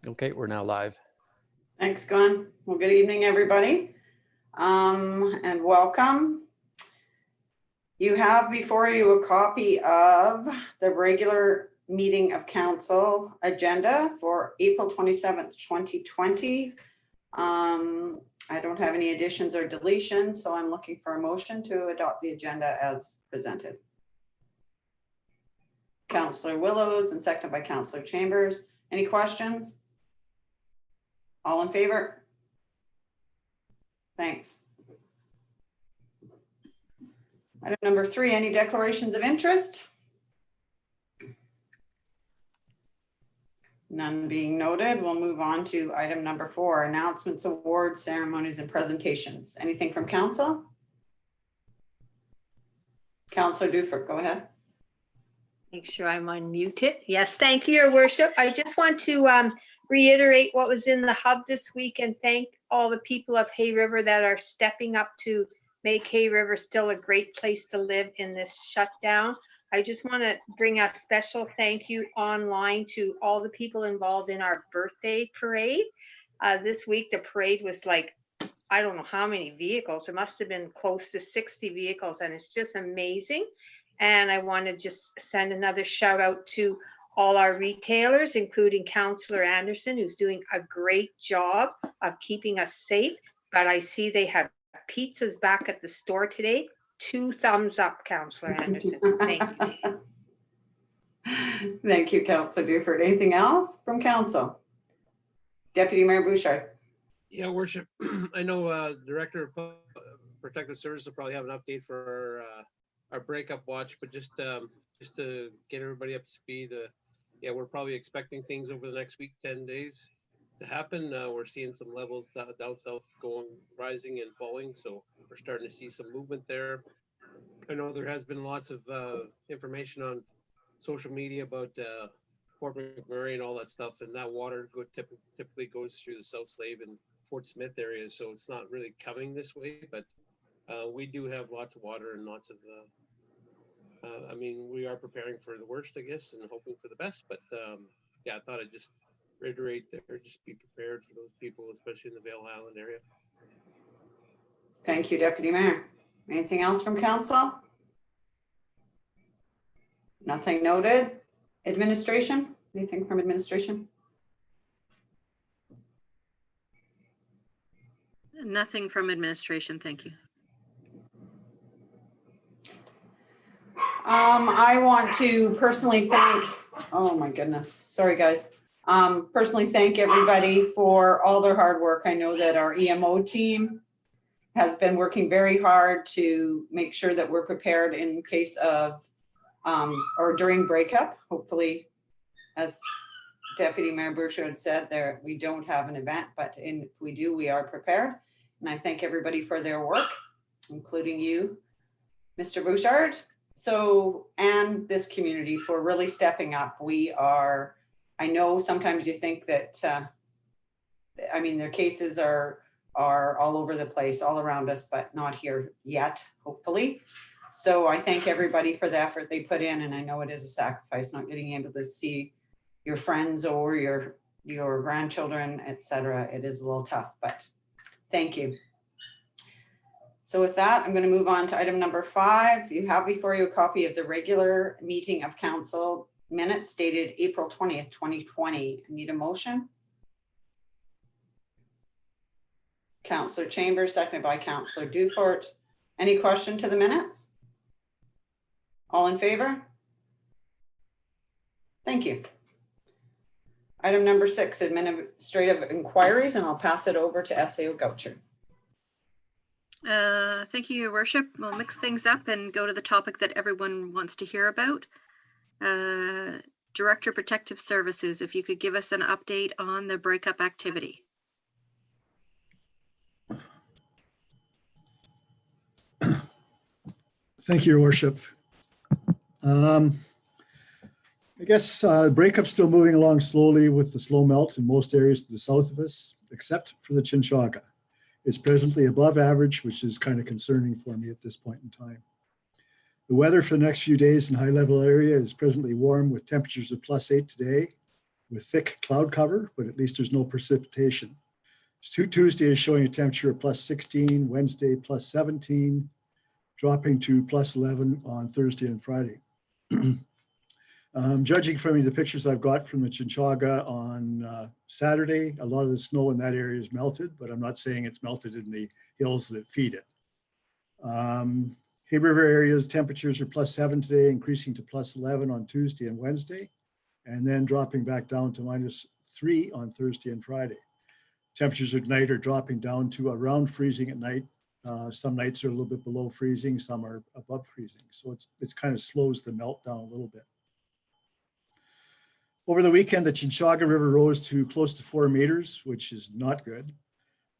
Okay, we're now live. Thanks, Glenn. Well, good evening, everybody, and welcome. You have before you a copy of the regular meeting of council agenda for April 27th, 2020. I don't have any additions or deletions, so I'm looking for a motion to adopt the agenda as presented. Councillor Willows and seconded by Councillor Chambers. Any questions? All in favor? Thanks. Item number 3, any declarations of interest? None being noted, we'll move on to item number 4, announcements, awards, ceremonies, and presentations. Anything from council? Councillor Dufert, go ahead. Make sure I'm unmuted. Yes, thank you, Your Worship. I just want to reiterate what was in the hub this week and thank all the people of Hay River that are stepping up to make Hay River still a great place to live in this shutdown. I just want to bring a special thank you online to all the people involved in our birthday parade. This week, the parade was like, I don't know how many vehicles. It must have been close to 60 vehicles, and it's just amazing. And I want to just send another shout out to all our retailers, including Councillor Anderson, who's doing a great job of keeping us safe. But I see they have pizzas back at the store today. 2 thumbs up, Councillor Anderson. Thank you. Thank you, Councillor Dufert. Anything else from council? Deputy Mayor Bouchard. Yeah, Worship. I know Director of Protective Services will probably have an update for our breakup watch, but just to get everybody up to speed, yeah, we're probably expecting things over the next week, 10 days to happen. We're seeing some levels down south rising and falling, so we're starting to see some movement there. I know there has been lots of information on social media about Fort McMurray and all that stuff, and that water typically goes through the South Slave and Fort Smith areas, so it's not really coming this way, but we do have lots of water and lots of I mean, we are preparing for the worst, I guess, and hoping for the best, but yeah, I thought I'd just reiterate there, just be prepared for those people, especially in the Vail Island area. Thank you, Deputy Mayor. Anything else from council? Nothing noted. Administration? Anything from administration? Nothing from administration, thank you. I want to personally thank, oh my goodness, sorry guys. Personally thank everybody for all their hard work. I know that our EMO team has been working very hard to make sure that we're prepared in case of, or during breakup. Hopefully, as Deputy Mayor Bouchard said, there we don't have an event, but if we do, we are prepared. And I thank everybody for their work, including you, Mr. Bouchard. So, and this community for really stepping up. We are, I know sometimes you think that, I mean, their cases are all over the place, all around us, but not here yet, hopefully. So I thank everybody for the effort they put in. And I know it is a sacrifice, not getting able to see your friends or your grandchildren, etc. It is a little tough, but thank you. So with that, I'm going to move on to item number 5. You have before you a copy of the regular meeting of council minutes dated April 20th, 2020. I need a motion. Councillor Chambers, seconded by Councillor Dufort. Any question to the minutes? All in favor? Thank you. Item number 6, administrative inquiries, and I'll pass it over to SAO Goucher. Thank you, Your Worship. We'll mix things up and go to the topic that everyone wants to hear about. Director of Protective Services, if you could give us an update on the breakup activity. Thank you, Your Worship. I guess breakup's still moving along slowly with the slow melt in most areas to the south of us, except for the Chinchaga. It's presently above average, which is kind of concerning for me at this point in time. The weather for the next few days in high level area is presently warm with temperatures of +8 today with thick cloud cover, but at least there's no precipitation. Tuesday is showing a temperature of +16, Wednesday +17, dropping to +11 on Thursday and Friday. Judging from the pictures I've got from the Chinchaga on Saturday, a lot of the snow in that area is melted, but I'm not saying it's melted in the hills that feed it. Hay River area's temperatures are +7 today, increasing to +11 on Tuesday and Wednesday, and then dropping back down to -3 on Thursday and Friday. Temperatures at night are dropping down to around freezing at night. Some nights are a little bit below freezing, some are above freezing. So it's kind of slows the melt down a little bit. Over the weekend, the Chinchaga River rose to close to 4 meters, which is not good.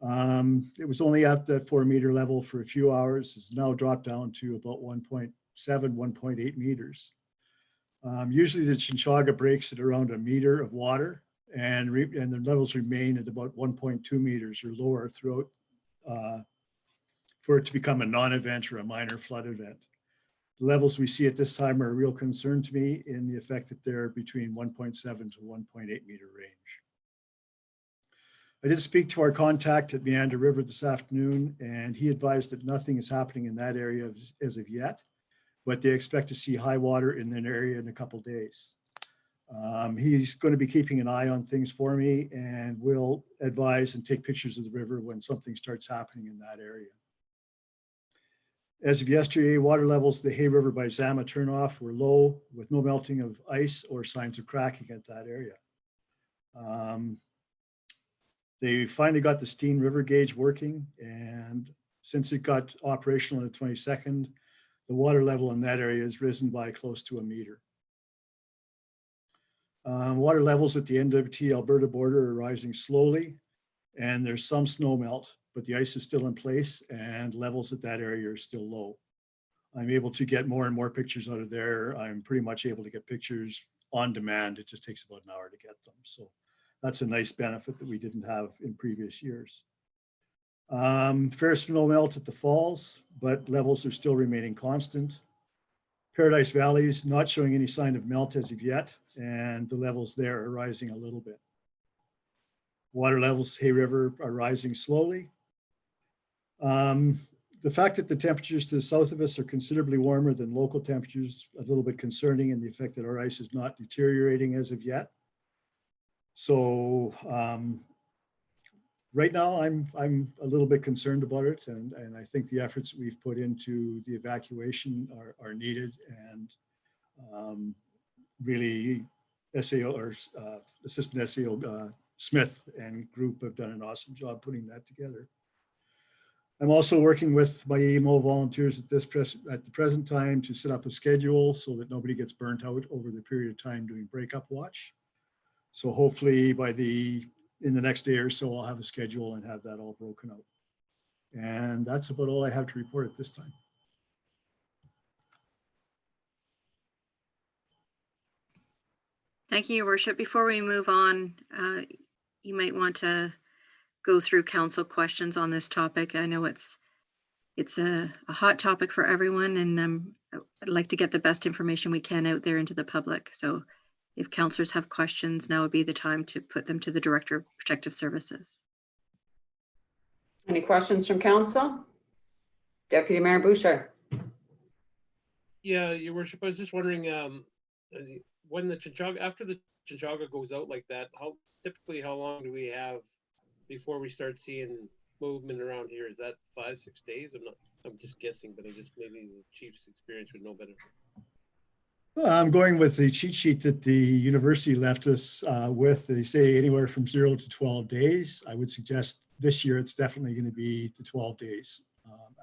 It was only at that 4-meter level for a few hours. It's now dropped down to about 1.7, 1.8 meters. Usually the Chinchaga breaks at around 1 meter of water, and the levels remain at about 1.2 meters or lower throughout for it to become a non-event or a minor flood event. The levels we see at this time are a real concern to me in the effect that they're between 1.7 to 1.8 meter range. I did speak to our contact at Meander River this afternoon, and he advised that nothing is happening in that area as of yet, but they expect to see high water in that area in a couple days. He's going to be keeping an eye on things for me and will advise and take pictures of the river when something starts happening in that area. As of yesterday, water levels of the Hay River by Zama turnoff were low with no melting of ice or signs of cracking at that area. They finally got the Steen River gauge working, and since it got operational on the 22nd, the water level in that area has risen by close to 1 meter. Water levels at the NWT Alberta border are rising slowly, and there's some snow melt, but the ice is still in place and levels at that area are still low. I'm able to get more and more pictures out of there. I'm pretty much able to get pictures on demand. It just takes about an hour to get them. So that's a nice benefit that we didn't have in previous years. Fair snow melt at the falls, but levels are still remaining constant. Paradise Valley is not showing any sign of melt as of yet, and the levels there are rising a little bit. Water levels, Hay River, are rising slowly. The fact that the temperatures to the south of us are considerably warmer than local temperatures, a little bit concerning in the effect that our ice is not deteriorating as of yet. So right now I'm a little bit concerned about it, and I think the efforts we've put into the evacuation are needed, and really SAO or Assistant SAO Smith and group have done an awesome job putting that together. I'm also working with my EMO volunteers at the present time to set up a schedule so that nobody gets burnt out over the period of time doing breakup watch. So hopefully in the next day or so, I'll have a schedule and have that all broken out. And that's about all I have to report at this time. Thank you, Your Worship. Before we move on, you might want to go through council questions on this topic. I know it's a hot topic for everyone, and I'd like to get the best information we can out there into the public. So if councillors have questions, now would be the time to put them to the Director of Protective Services. Any questions from council? Deputy Mayor Bouchard. Yeah, Your Worship, I was just wondering, when the Chinchaga, after the Chinchaga goes out like that, typically how long do we have before we start seeing movement around here? Is that 5-6 days? I'm just guessing, but maybe the chief's experience would know better. I'm going with the cheat sheet that the university left us with. They say anywhere from 0 to 12 days. I would suggest this year it's definitely going to be the 12 days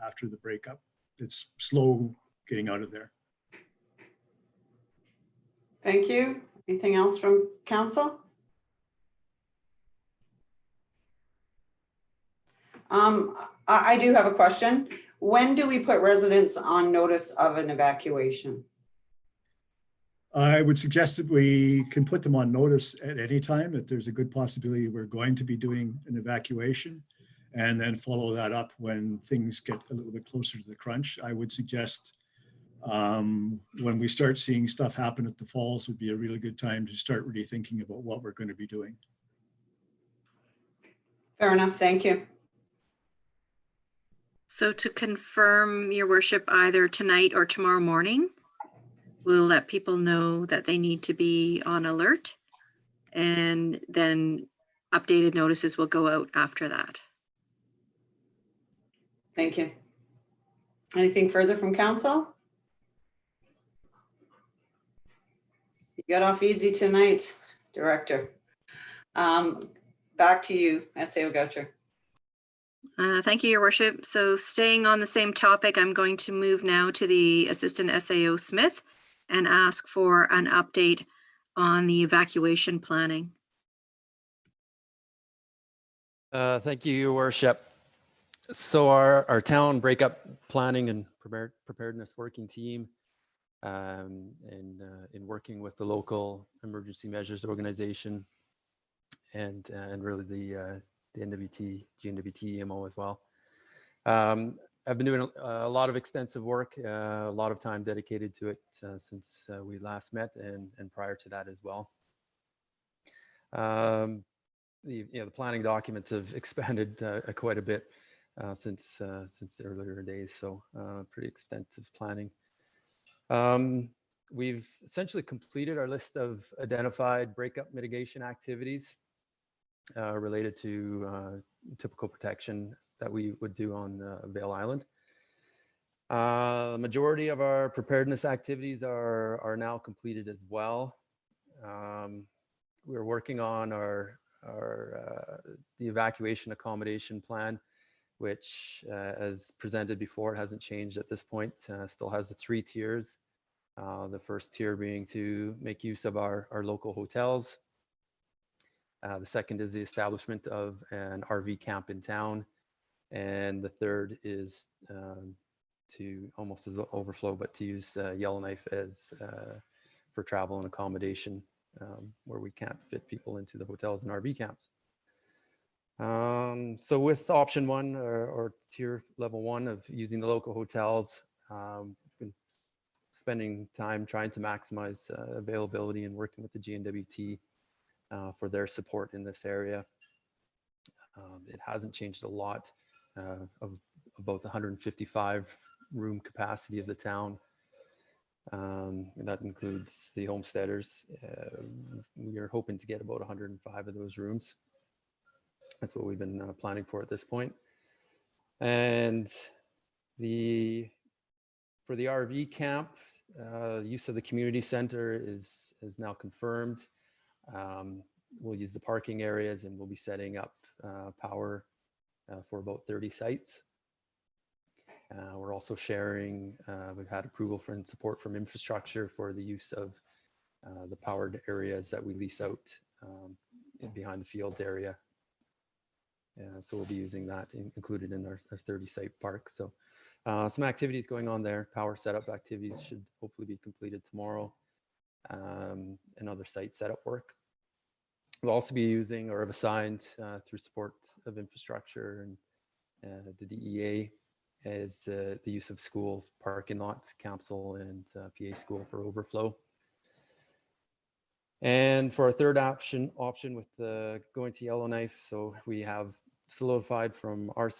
after the breakup. It's slow getting out of there. Thank you. Anything else from council? I do have a question. When do we put residents on notice of an evacuation? I would suggest that we can put them on notice at any time that there's a good possibility we're going to be doing an evacuation, and then follow that up when things get a little bit closer to the crunch. I would suggest When we start seeing stuff happen at the falls would be a really good time to start really thinking about what we're going to be doing. Fair enough. Thank you. So to confirm, your worship, either tonight or tomorrow morning, we'll let people know that they need to be on alert, and then updated notices will go out after that. Thank you. Anything further from council? You got off easy tonight, Director. Back to you, S.A. Goucher. Thank you, your worship. So staying on the same topic, I'm going to move now to the Assistant SAO Smith and ask for an update on the evacuation planning. Thank you, your worship. So our town breakup planning and preparedness working team, in working with the local emergency measures organization and really the NWT, GNWT EMO as well. I've been doing a lot of extensive work, a lot of time dedicated to it since we last met and prior to that as well. The planning documents have expanded quite a bit since the earlier days, so pretty extensive planning. We've essentially completed our list of identified breakup mitigation activities related to typical protection that we would do on Vail Island. The majority of our preparedness activities are now completed as well. We're working on the evacuation accommodation plan, which as presented before, it hasn't changed at this point. Still has the 3 tiers. The first tier being to make use of our local hotels. The second is the establishment of an RV camp in town. And the third is to, almost as an overflow, but to use Yellowknife as for travel and accommodation where we can't fit people into the hotels and RV camps. So with option 1 or tier level 1 of using the local hotels, been spending time trying to maximize availability and working with the GNWT for their support in this area. It hasn't changed a lot of about the 155 room capacity of the town. And that includes the homesteaders. We are hoping to get about 105 of those rooms. That's what we've been planning for at this point. And for the RV camp, use of the community center is now confirmed. We'll use the parking areas and we'll be setting up power for about 30 sites. We're also sharing, we've had approval and support from infrastructure for the use of the powered areas that we lease out behind the fields area. So we'll be using that included in our 30 site park. So some activities going on there. Power setup activities should hopefully be completed tomorrow, and other site setup work. We'll also be using or have assigned through support of infrastructure and the DEA as the use of school parking lots, council and PA school for overflow. And for our third option with the going to Yellowknife, so we have solidified from our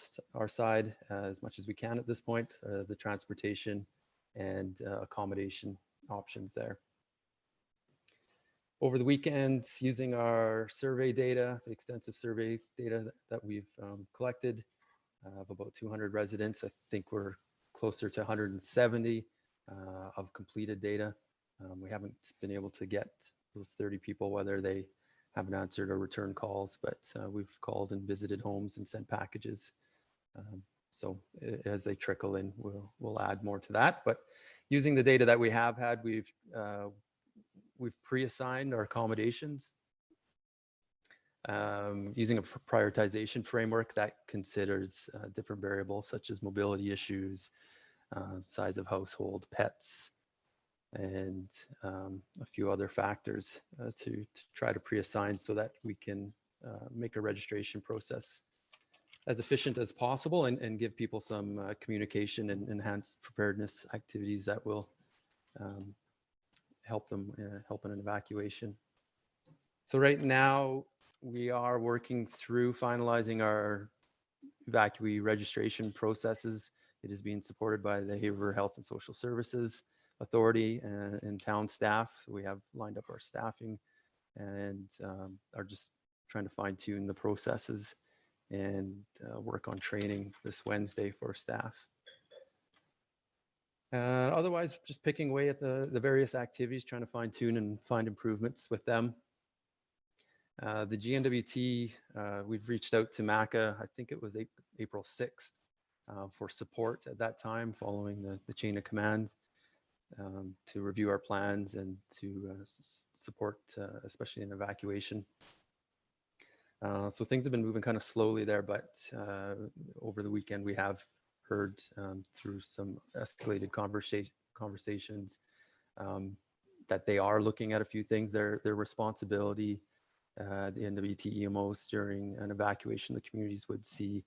side as much as we can at this point, the transportation and accommodation options there. Over the weekend, using our survey data, the extensive survey data that we've collected of about 200 residents, I think we're closer to 170 of completed data. We haven't been able to get those 30 people, whether they haven't answered or returned calls, but we've called and visited homes and sent packages. So as they trickle in, we'll add more to that. But using the data that we have had, we've pre-assigned our accommodations using a prioritization framework that considers different variables such as mobility issues, size of household, pets, and a few other factors to try to pre-assign so that we can make a registration process as efficient as possible and give people some communication and enhanced preparedness activities that will help them help in an evacuation. So right now we are working through finalizing our evacuee registration processes. It is being supported by the Hay River Health and Social Services Authority and town staff. So we have lined up our staffing and are just trying to fine tune the processes and work on training this Wednesday for staff. Otherwise, just picking away at the various activities, trying to fine tune and find improvements with them. The GNWT, we've reached out to MACA, I think it was April 6th, for support at that time following the chain of command to review our plans and to support, especially in evacuation. So things have been moving kind of slowly there, but over the weekend we have heard through some escalated conversations that they are looking at a few things. Their responsibility, the NWT EMOs during an evacuation, the communities would see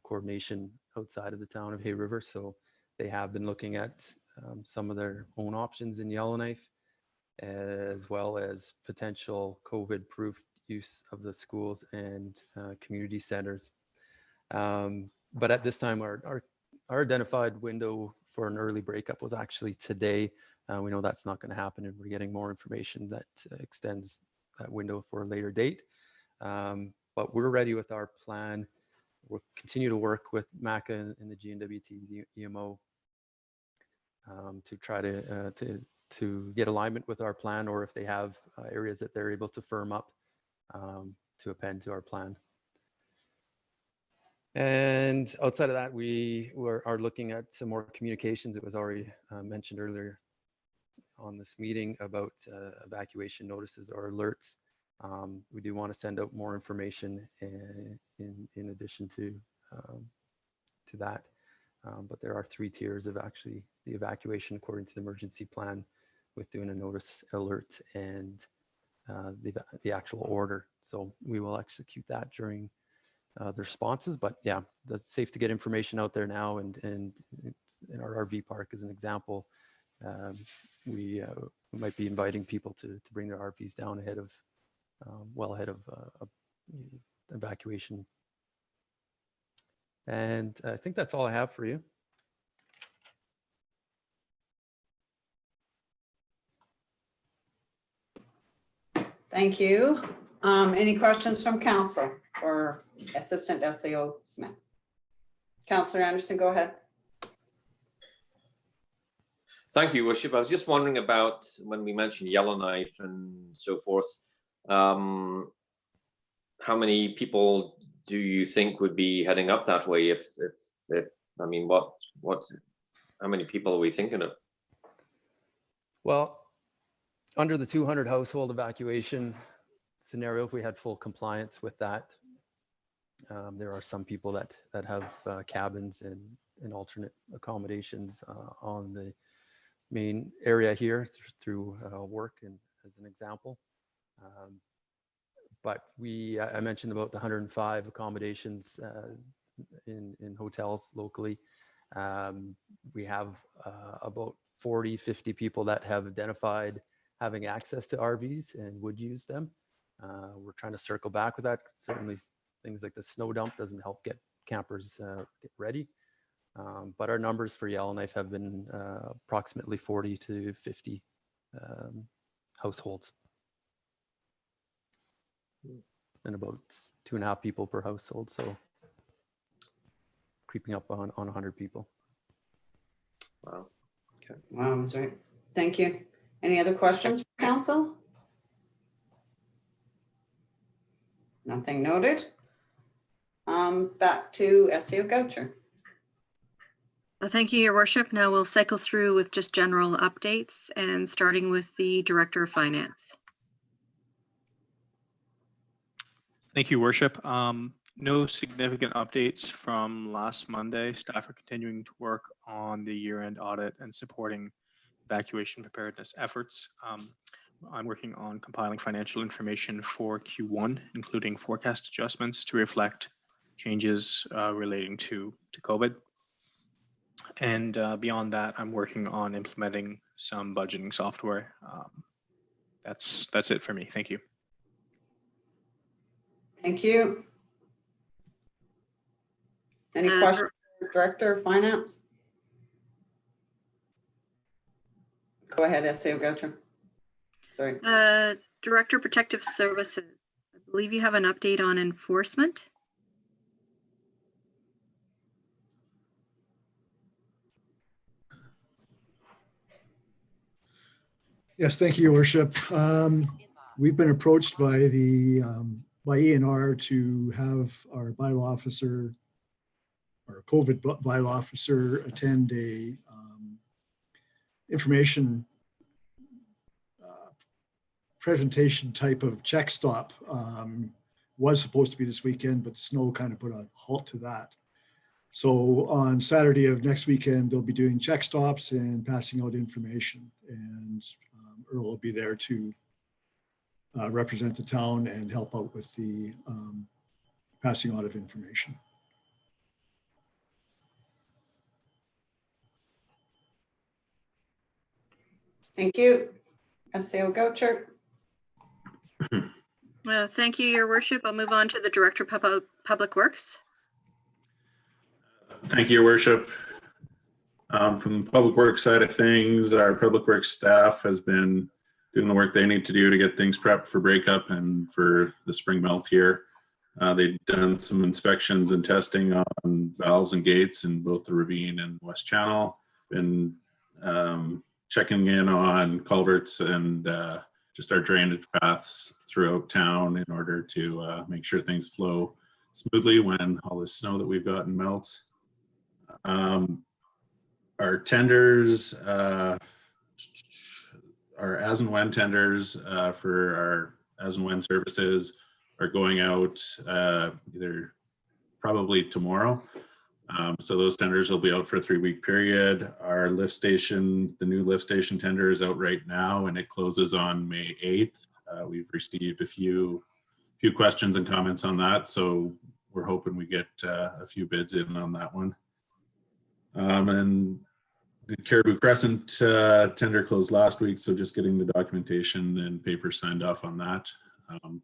coordination outside of the town of Hay River. So they have been looking at some of their own options in Yellowknife, as well as potential COVID-proof use of the schools and community centers. But at this time, our identified window for an early breakup was actually today. We know that's not going to happen, and we're getting more information that extends that window for a later date. But we're ready with our plan. We'll continue to work with MACA and the GNWT EMO to try to get alignment with our plan, or if they have areas that they're able to firm up to append to our plan. And outside of that, we are looking at some more communications. It was already mentioned earlier on this meeting about evacuation notices or alerts. We do want to send out more information in addition to that. But there are 3 tiers of actually the evacuation according to the emergency plan, with doing a notice, alert, and the actual order. So we will execute that during the responses. But yeah, it's safe to get information out there now. And in our RV park, as an example, we might be inviting people to bring their RVs down ahead of, well ahead of evacuation. And I think that's all I have for you. Thank you. Any questions from council or Assistant SAO Smith? Councillor Anderson, go ahead. Thank you, Worship. I was just wondering about when we mentioned Yellowknife and so forth. How many people do you think would be heading up that way? If I mean, how many people are we thinking of? Well, under the 200 household evacuation scenario, if we had full compliance with that, there are some people that have cabins and alternate accommodations on the main area here through work, and as an example. But I mentioned about the 105 accommodations in hotels locally. We have about 40-50 people that have identified having access to RVs and would use them. We're trying to circle back with that. Certainly things like the snow dump doesn't help get campers get ready. But our numbers for Yellowknife have been approximately 40 to 50 households. And about 2.5 people per household. So creeping up on 100 people. Wow. Okay. Wow, that's right. Thank you. Any other questions for council? Nothing noted. Back to SAO Goucher. Well, thank you, Your Worship. Now we'll cycle through with just general updates, and starting with the Director of Finance. Thank you, Worship. No significant updates from last Monday. Staff are continuing to work on the year-end audit and supporting evacuation preparedness efforts. I'm working on compiling financial information for Q1, including forecast adjustments to reflect changes relating to COVID. And beyond that, I'm working on implementing some budgeting software. That's it for me. Thank you. Thank you. Any Uh, questions, for Director of Finance? Go ahead, SAO Goucher. Sorry. Director of Protective Services, I believe you have an update on enforcement. Yes, thank you, Your Worship. We've been approached by the by ENR to have our bylaw officer, our COVID bylaw officer, attend a information presentation type of check stop. Was supposed to be this weekend, but snow kind of put a halt to that. So on Saturday of next weekend, they'll be doing check stops and passing out information. And Earl will be there to represent the town and help out with the passing out of information. Thank you. SAO Goucher. Thank you, Your Worship. I'll move on to the Director of Public Works. Thank you, Your Worship. From the Public Works side of things, our Public Works staff has been doing the work they need to do to get things prepped for breakup and for the spring melt here. They've done some inspections and testing on valves and gates in both the ravine and West Channel. Been checking in on culverts and just our drainage paths throughout town in order to make sure things flow smoothly when all this snow that we've gotten melts. Our tenders, our as and when tenders for our as and when services are going out either probably tomorrow. So those tenders will be out for a 3-week period. Our lift station, the new lift station tender is out right now and it closes on May 8th. We've received a few questions and comments on that. So we're hoping we get a few bids in on that one. And the Caribou Crescent tender closed last week. So just getting the documentation and papers signed off on that. And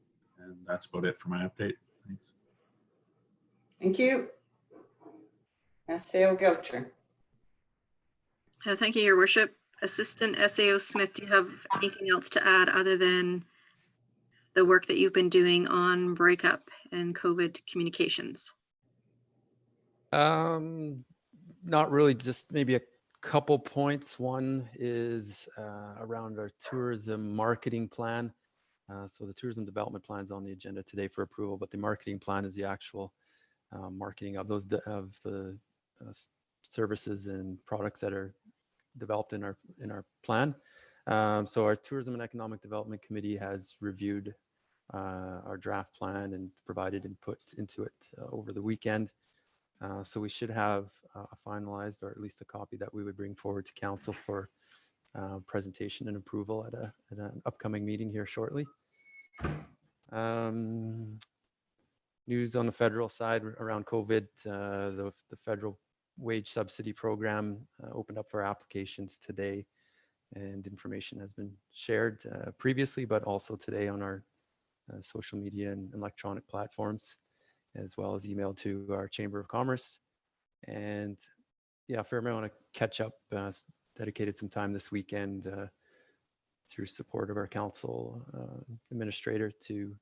that's about it for my update. Thanks. Thank you. SAO Goucher. Thank you, Your Worship. Assistant SAO Smith, do you have anything else to add other than the work that you've been doing on breakup and COVID communications? Not really, just maybe a couple points. One is around our tourism marketing plan. So the tourism development plan is on the agenda today for approval, but the marketing plan is the actual marketing of those of the services and products that are developed in our plan. So our Tourism and Economic Development Committee has reviewed our draft plan and provided input into it over the weekend. So we should have a finalized, or at least a copy that we would bring forward to council for presentation and approval at an upcoming meeting here shortly. News on the federal side around COVID, the federal wage subsidy program opened up for applications today, and information has been shared previously, but also today on our social media and electronic platforms, as well as email to our Chamber of Commerce. And yeah, a fair amount of catch up, dedicated some time this weekend through support of our council administrator to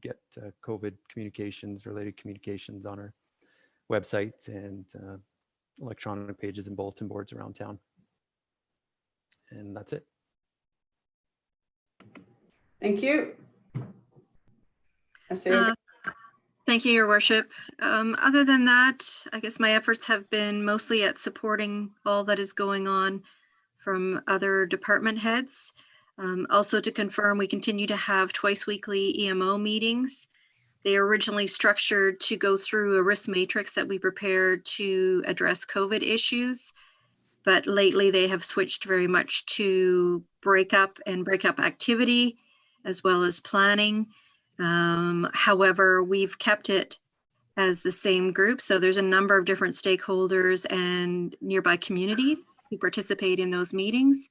get COVID communications, related communications on our website and electronic pages and bulletin boards around town. And that's it. Thank you. SAO. Thank you, Your Worship. Other than that, I guess my efforts have been mostly at supporting all that is going on from other department heads. Also to confirm, we continue to have twice weekly EMO meetings. They are originally structured to go through a risk matrix that we prepared to address COVID issues, but lately they have switched very much to breakup and breakup activity, as well as planning. However, we've kept it as the same group. So there's a number of different stakeholders and nearby communities who participate in those meetings.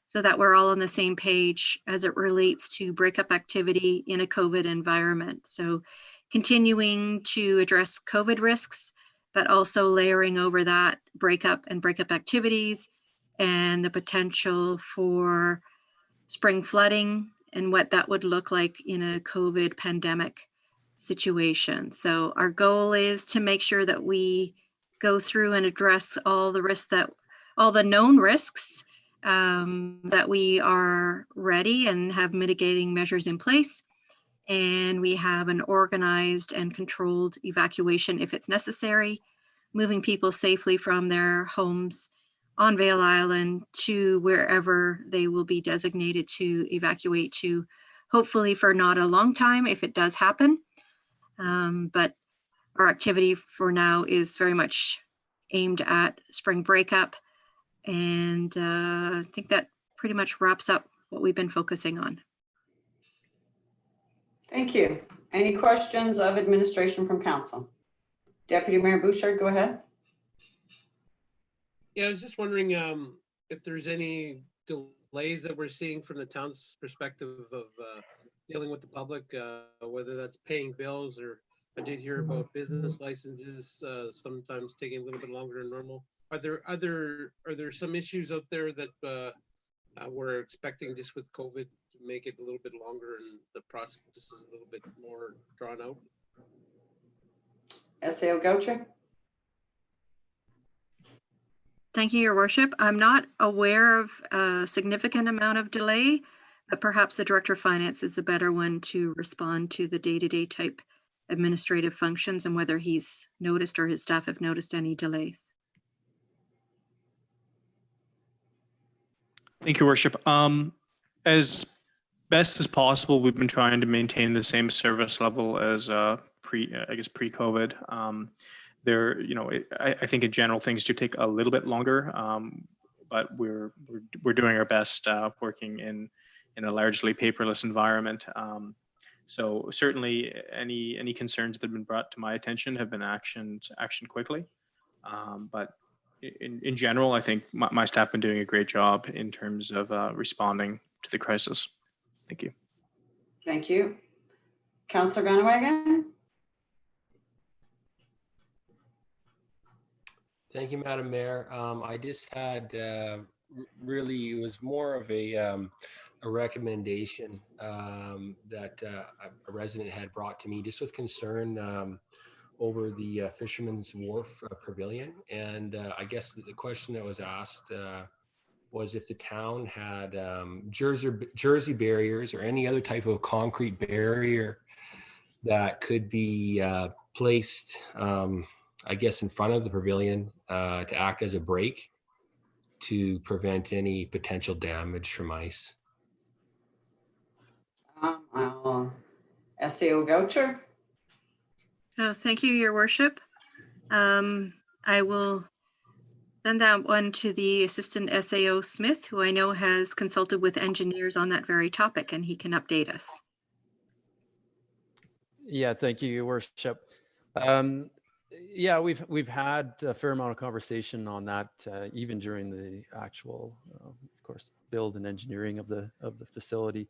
so that we're all on the same page as it relates to breakup activity in a COVID environment. So continuing to address COVID risks, but also layering over that breakup and breakup activities and the potential for spring flooding and what that would look like in a COVID pandemic situation. So our goal is to make sure that we go through and address all the risks all the known risks, that we are ready and have mitigating measures in place. And we have an organized and controlled evacuation if it's necessary, moving people safely from their homes on Vail Island to wherever they will be designated to evacuate to, hopefully for not a long time if it does happen. But our activity for now is very much aimed at spring breakup. And I think that pretty much wraps up what we've been focusing on. Thank you. Any questions of administration from council? Deputy Mayor Bouchard, go ahead. Yeah, I was just wondering if there's any delays that we're seeing from the town's perspective of dealing with the public, whether that's paying bills, or I did hear about business licenses sometimes taking a little bit longer than normal. Are there some issues out there that we're expecting just with COVID to make it a little bit longer and the process is a little bit more drawn out? SAO Goucher? Thank you, Your Worship. I'm not aware of a significant amount of delay, but perhaps the Director of Finance is a better one to respond to the day-to-day type administrative functions and whether he's noticed or his staff have noticed any delays. Thank you, Worship. As best as possible, we've been trying to maintain the same service level as pre-COVID. I think in general things do take a little bit longer, but we're doing our best working in a largely paperless environment. So certainly any concerns that have been brought to my attention have been actioned quickly. But in general, I think my staff have been doing a great job in terms of responding to the crisis. Thank you. Thank you. Councillor Gunnewagen? Thank you, Madam Mayor. I just had really, it was more of a recommendation that a resident had brought to me just with concern over the Fisherman's Wharf Pavilion. And I guess the question that was asked was if the town had jersey barriers or any other type of concrete barrier that could be placed, I guess, in front of the pavilion to act as a break to prevent any potential damage from ice. SAO Goucher? Thank you, Your Worship. I will send that one to the Assistant SAO Smith, who I know has consulted with engineers on that very topic, and he can update us. Yeah, thank you, Your Worship. Yeah, we've had a fair amount of conversation on that, even during the actual, of course, build and engineering of the facility.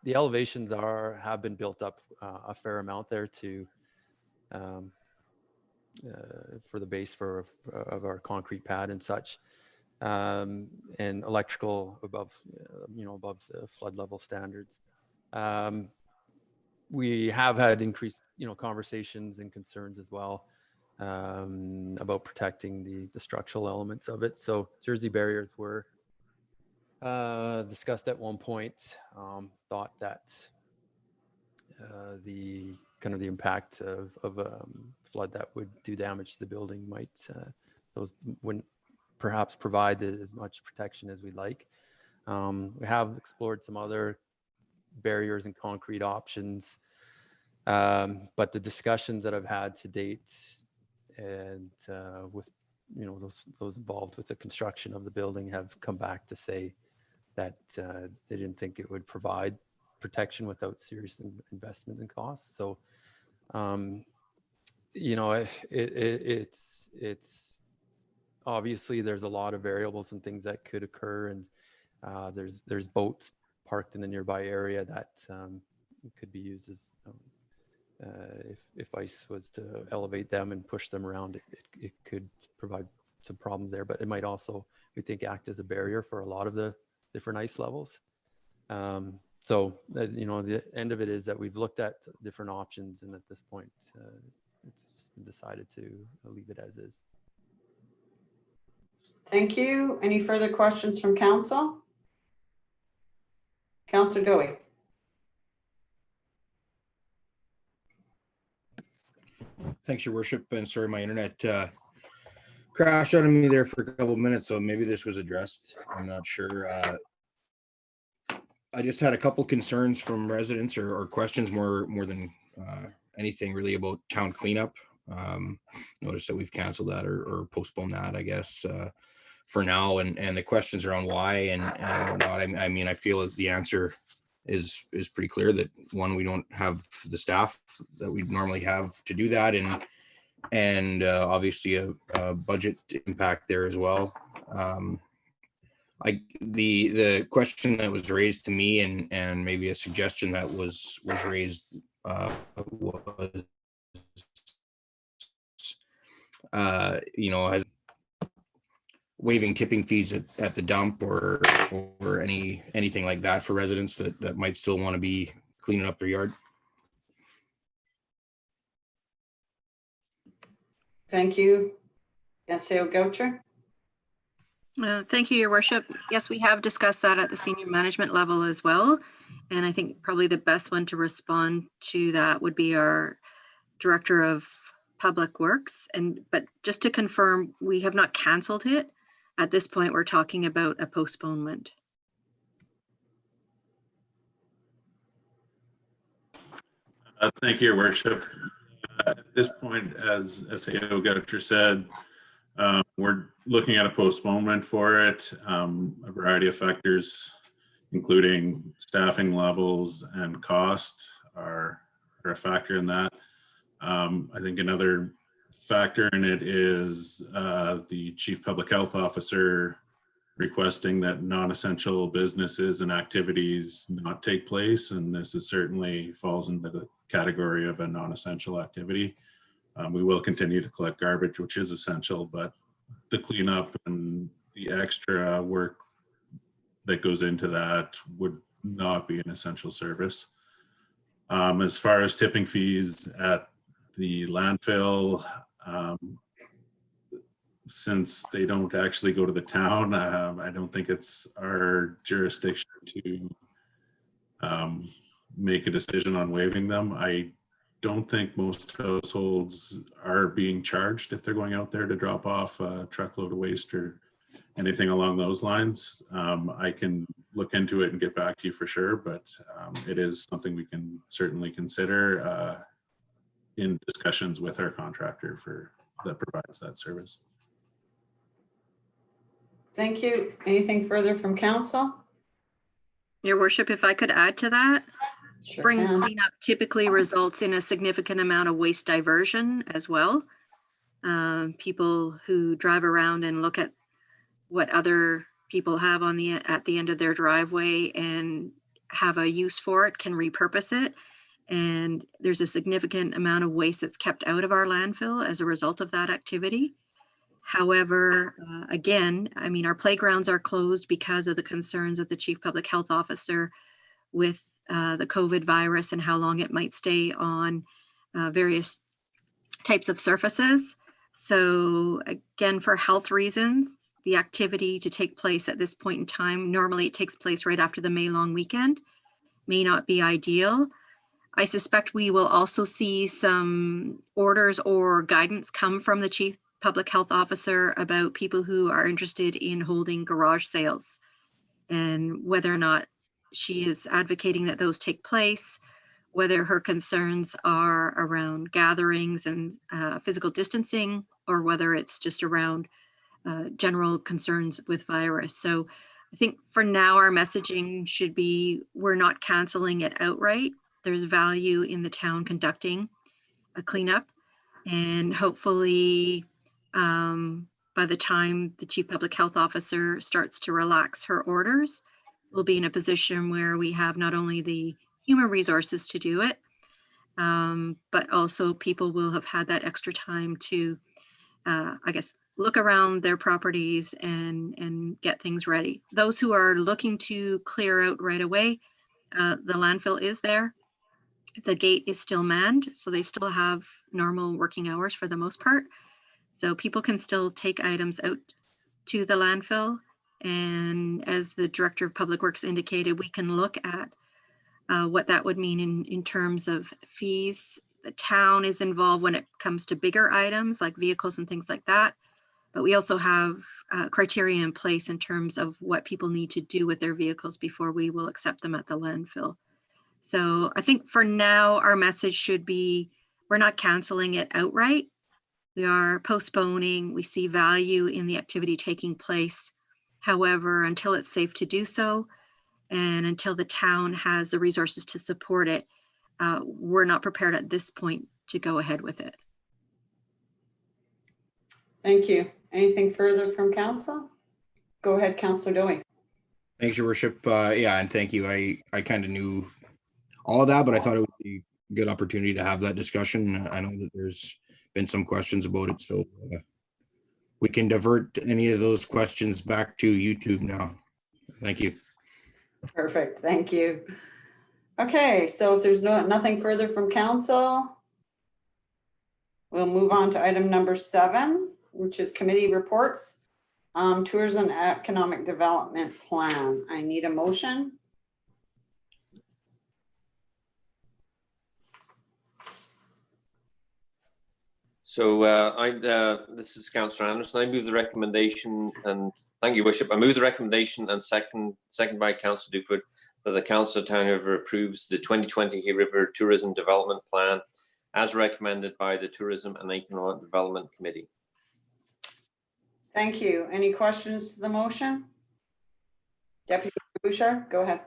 The elevations have been built up a fair amount there for the base of our concrete pad and such, and electrical above the flood level standards. We have had increased, conversations and concerns as well about protecting the structural elements of it. So jersey barriers were discussed at one point. Thought that the impact of flood that would do damage to the building those wouldn't perhaps provide as much protection as we'd like. We have explored some other barriers and concrete options, but the discussions that I've had to date and with those involved with the construction of the building have come back to say that they didn't think it would provide protection without serious investment and costs. So it's obviously there's a lot of variables and things that could occur, and there's boats parked in the nearby area that could be used as if ice was to elevate them and push them around, it could provide some problems there, but it might also, we think, act as a barrier for a lot of the different ice levels. So the end of it is that we've looked at different options, and at this point it's just been decided to leave it as is. Thank you. Any further questions from council? Councillor Goey. Thanks, Your Worship, and sorry, my internet crashed on me there for a couple of minutes, so maybe this was addressed. I'm not sure. I just had a couple concerns from residents or questions more than anything really about town cleanup. Notice that we've canceled that or postponed that, I guess, for now, and the questions around why and whatnot. I mean, I feel that the answer is pretty clear that, one, we don't have the staff that we normally have to do that, and obviously a budget impact there as well. The question that was raised to me and maybe a suggestion that was raised was has waiving tipping fees at the dump or anything like that for residents that might still want to be cleaning up their yard. Thank you. Councillor Goucher. Thank you, Your Worship. Yes, we have discussed that at the senior management level as well. And I think probably the best one to respond to that would be our Director of Public Works. But just to confirm, we have not canceled it. At this point, we're talking about a postponement. Thank you, Your Worship. At this point, as SAO Goucher said, we're looking at a postponement for it. A variety of factors, including staffing levels and cost, are a factor in that. I think another factor in it is the Chief Public Health Officer requesting that non-essential businesses and activities not take place, and this is certainly falls into the category of a non-essential activity. We will continue to collect garbage, which is essential, but the cleanup and the extra work that goes into that would not be an essential service. As far as tipping fees at the landfill, since they don't actually go to the town, I don't think it's our jurisdiction to make a decision on waiving them. I don't think most households are being charged if they're going out there to drop off a truckload of waste or anything along those lines. I can look into it and get back to you for sure, but it is something we can certainly consider in discussions with our contractor that provides that service. Thank you. Anything further from council? Your Worship, if I could add to that. Sure Spring can. cleanup typically results in a significant amount of waste diversion as well. People who drive around and look at what other people have at the end of their driveway and have a use for it can repurpose it. And there's a significant amount of waste that's kept out of our landfill as a result of that activity. However, again, I mean, our playgrounds are closed because of the concerns of the Chief Public Health Officer with the COVID virus and how long it might stay on various types of surfaces. So again, for health reasons, the activity to take place at this point in time, normally it takes place right after the May long weekend, may not be ideal. I suspect we will also see some orders or guidance come from the Chief Public Health Officer about people who are interested in holding garage sales and whether or not she is advocating that those take place, whether her concerns are around gatherings and physical distancing, or whether it's just around general concerns with virus. So I think for now, our messaging should be, we're not canceling it outright. There's value in the town conducting a cleanup, and hopefully by by the time the chief public health officer starts to relax her orders, we'll be in a position where we have not only the human resources to do it, but also people will have had that extra time to, I guess, look around their properties and get things ready. Those who are looking to clear out right away, the landfill is there. The gate is still manned, so they still have normal working hours for the most part. So people can still take items out to the landfill. And as the Director of Public Works indicated, we can look at what that would mean in terms of fees. The town is involved when it comes to bigger items like vehicles and things like that. But we also have criteria in place in terms of what people need to do with their vehicles before we will accept them at the landfill. So I think for now, our message should be, we're not canceling it outright. We are postponing. We see value in the activity taking place. However, until it's safe to do so, and until the town has the resources to support it, we're not prepared at this point to go ahead with it. Thank you. Anything further from council? Go ahead, Councillor Dowie. Thanks, Your Worship. Yeah, and thank you. I kind of knew all of that, but I thought it would be a good opportunity to have that discussion. I know that there's been some questions about it, so we can divert any of those questions back to YouTube now. Thank you. Perfect, thank you. Okay, so if there's nothing further from council, we'll move on to item number 7, which is committee reports. Tourism Economic Development Plan. I need a motion. So this is Councillor Anderson. I move the recommendation, and thank you, Worship. I move the recommendation, and second by Councillor Duford, that the Council of Town River approves the 2020 Hay River Tourism Development Plan as recommended by the Tourism and Economic Development Committee. Thank you. Any questions to the motion? Deputy Bouchard, go ahead.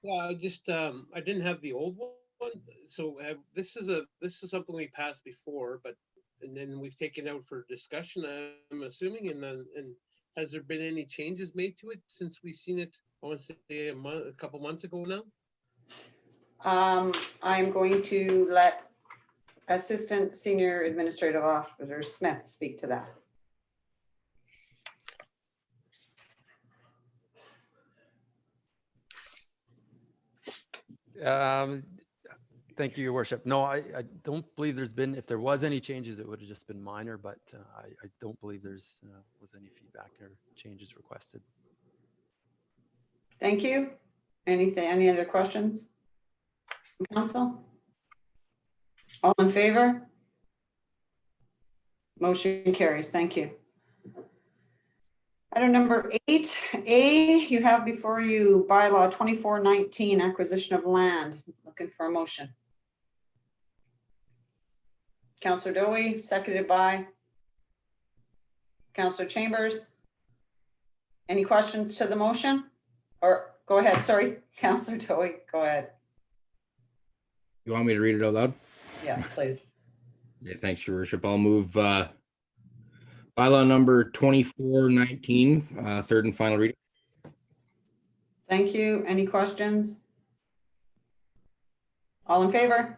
Yeah, I didn't have the old one. So this is something we passed before, and then we've taken out for discussion, I'm assuming. And has there been any changes made to it since we've seen it? I want to say a couple months ago now. I'm going to let Assistant Senior Administrative Officer Smith speak to that. Thank you, Your Worship. No, I don't believe there's been, if there was any changes, it would have just been minor, but I don't believe there's was any feedback or changes requested. Thank you. Any other questions from council? All in favor? Motion carries. Thank you. Item number 8A, you have before you bylaw 2419, acquisition of land. Looking for a motion. Councillor Dowie, seconded by Councillor Chambers. Any questions to the motion? Or go ahead, sorry, Councillor Dowie, go ahead. You want me to read it out loud? Yeah, please. Yeah, thanks, Your Worship. I'll move bylaw number 2419, third and final reading. Thank you. Any questions? All in favor?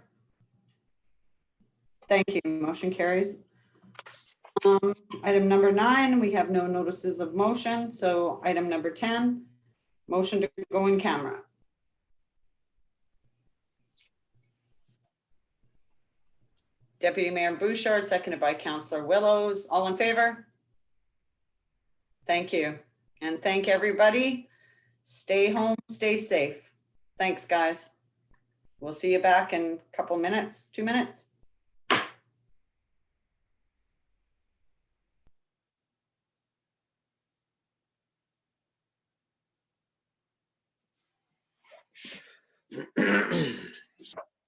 Thank you. Motion carries. Item number 9, we have no notices of motion. So item number 10, motion to go in camera. Deputy Mayor Bouchard, seconded by Councillor Willows. All in favor? Thank you. And thank everybody. Stay home, stay safe. Thanks, guys. We'll see you back in a couple minutes, 2 minutes.